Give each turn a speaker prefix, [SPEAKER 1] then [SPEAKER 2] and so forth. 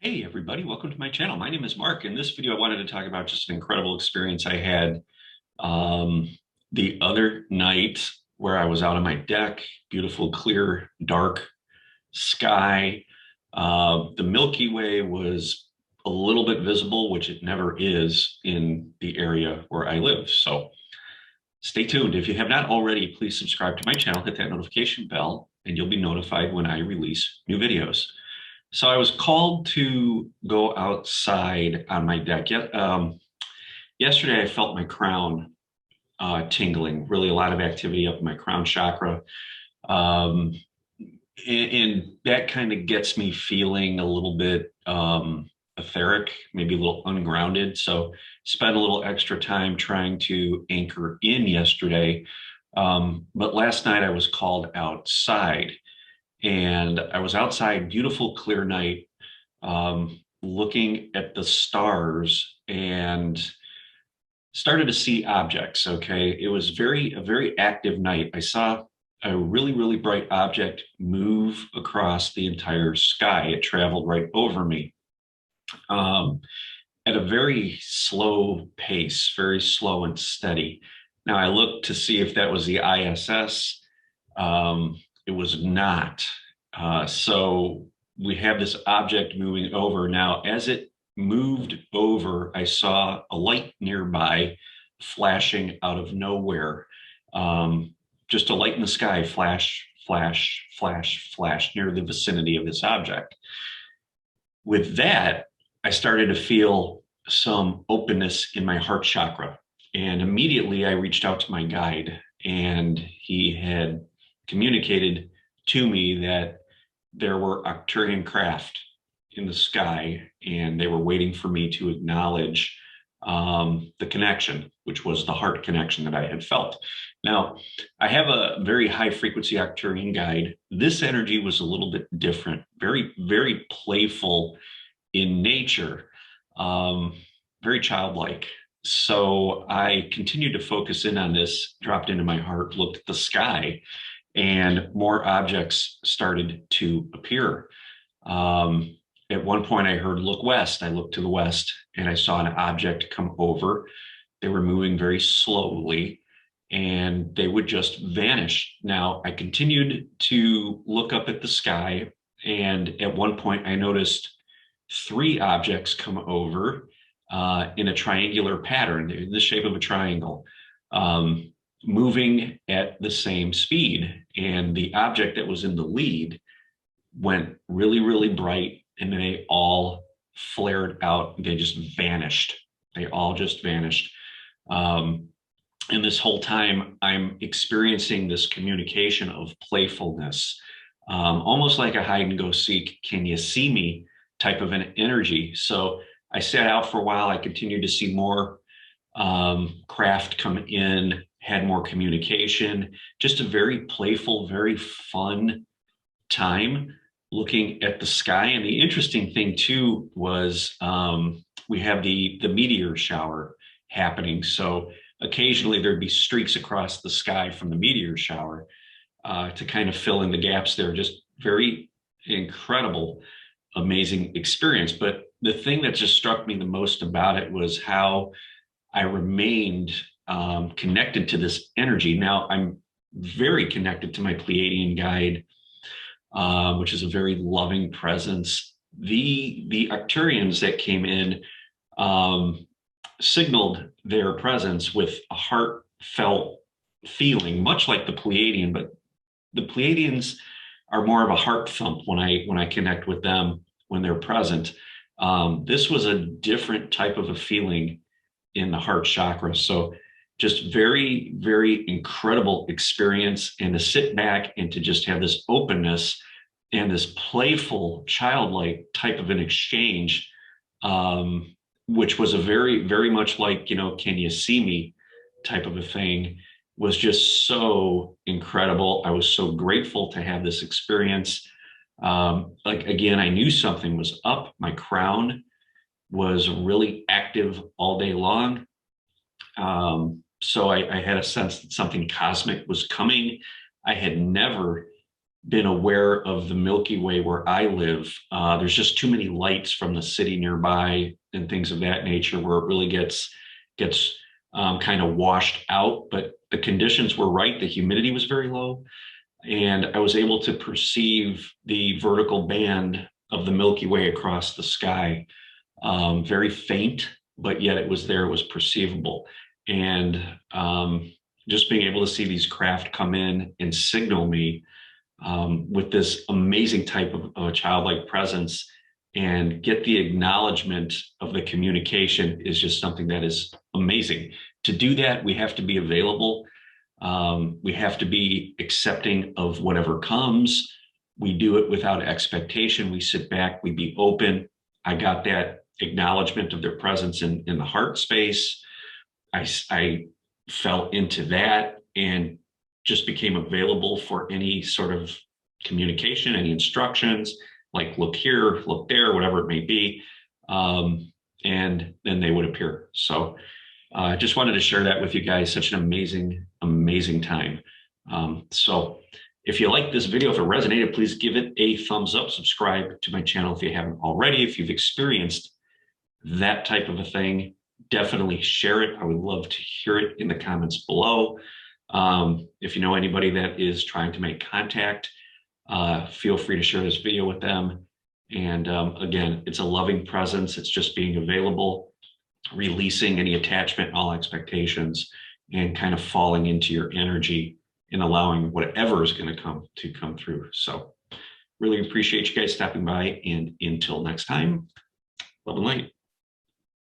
[SPEAKER 1] Hey everybody, welcome to my channel. My name is Mark. In this video, I wanted to talk about just an incredible experience I had um, the other night where I was out on my deck, beautiful, clear, dark sky. The Milky Way was a little bit visible, which it never is in the area where I live. So stay tuned. If you have not already, please subscribe to my channel, hit that notification bell, and you'll be notified when I release new videos. So I was called to go outside on my deck. Yesterday, I felt my crown tingling, really a lot of activity up in my crown chakra. Um, and that kind of gets me feeling a little bit etheric, maybe a little ungrounded. So spent a little extra time trying to anchor in yesterday. But last night I was called outside and I was outside, beautiful, clear night, looking at the stars and started to see objects. Okay. It was a very active night. I saw a really, really bright object move across the entire sky. It traveled right over me um, at a very slow pace, very slow and steady. Now I looked to see if that was the ISS. It was not. So we have this object moving over. Now, as it moved over, I saw a light nearby flashing out of nowhere. Just a light in the sky, flash, flash, flash, flash near the vicinity of this object. With that, I started to feel some openness in my heart chakra. And immediately I reached out to my guide, and he had communicated to me that there were Arcturian craft in the sky, and they were waiting for me to acknowledge the connection, which was the heart connection that I had felt. Now, I have a very high frequency Arcturian guide. This energy was a little bit different, very, very playful in nature, um, very childlike. So I continued to focus in on this, dropped into my heart, looked at the sky, and more objects started to appear. Um, at one point, I heard, "Look west." I looked to the west and I saw an object come over. They were moving very slowly and they would just vanish. Now, I continued to look up at the sky. And at one point, I noticed three objects come over in a triangular pattern, in the shape of a triangle. Moving at the same speed. And the object that was in the lead went really, really bright, and they all flared out. They just vanished. They all just vanished. Um, and this whole time, I'm experiencing this communication of playfulness, almost like a hide and go seek, can you see me type of an energy. So I sat out for a while. I continued to see more craft come in, had more communication, just a very playful, very fun time looking at the sky. And the interesting thing too was we have the meteor shower happening. So occasionally there'd be streaks across the sky from the meteor shower to kind of fill in the gaps there. Just very incredible, amazing experience. But the thing that just struck me the most about it was how I remained connected to this energy. Now I'm very connected to my Pleiadian guide, which is a very loving presence. The Arcturians that came in signaled their presence with a heartfelt feeling, much like the Pleiadian, but the Pleiadians are more of a heart thump when I connect with them when they're present. This was a different type of a feeling in the heart chakra. So just very, very incredible experience, and to sit back and to just have this openness and this playful, childlike type of an exchange, which was a very, very much like, can you see me type of a thing, was just so incredible. I was so grateful to have this experience. Like, again, I knew something was up. My crown was really active all day long. So I had a sense that something cosmic was coming. I had never been aware of the Milky Way where I live. There's just too many lights from the city nearby and things of that nature where it really gets kind of washed out. But the conditions were right. The humidity was very low, and I was able to perceive the vertical band of the Milky Way across the sky. Very faint, but yet it was there. It was perceivable, and just being able to see these craft come in and signal me with this amazing type of a childlike presence and get the acknowledgement of the communication is just something that is amazing. To do that, we have to be available. We have to be accepting of whatever comes. We do it without expectation. We sit back, we be open. I got that acknowledgement of their presence in the heart space. I fell into that and just became available for any sort of communication, any instructions, like look here, look there, whatever it may be. And then they would appear. So I just wanted to share that with you guys. Such an amazing, amazing time. So if you like this video, if it resonated, please give it a thumbs up, subscribe to my channel if you haven't already. If you've experienced that type of a thing, definitely share it. I would love to hear it in the comments below. If you know anybody that is trying to make contact, feel free to share this video with them. And again, it's a loving presence. It's just being available, releasing any attachment, all expectations, and kind of falling into your energy and allowing whatever is going to come through. So really appreciate you guys stopping by, and until next time, love and light.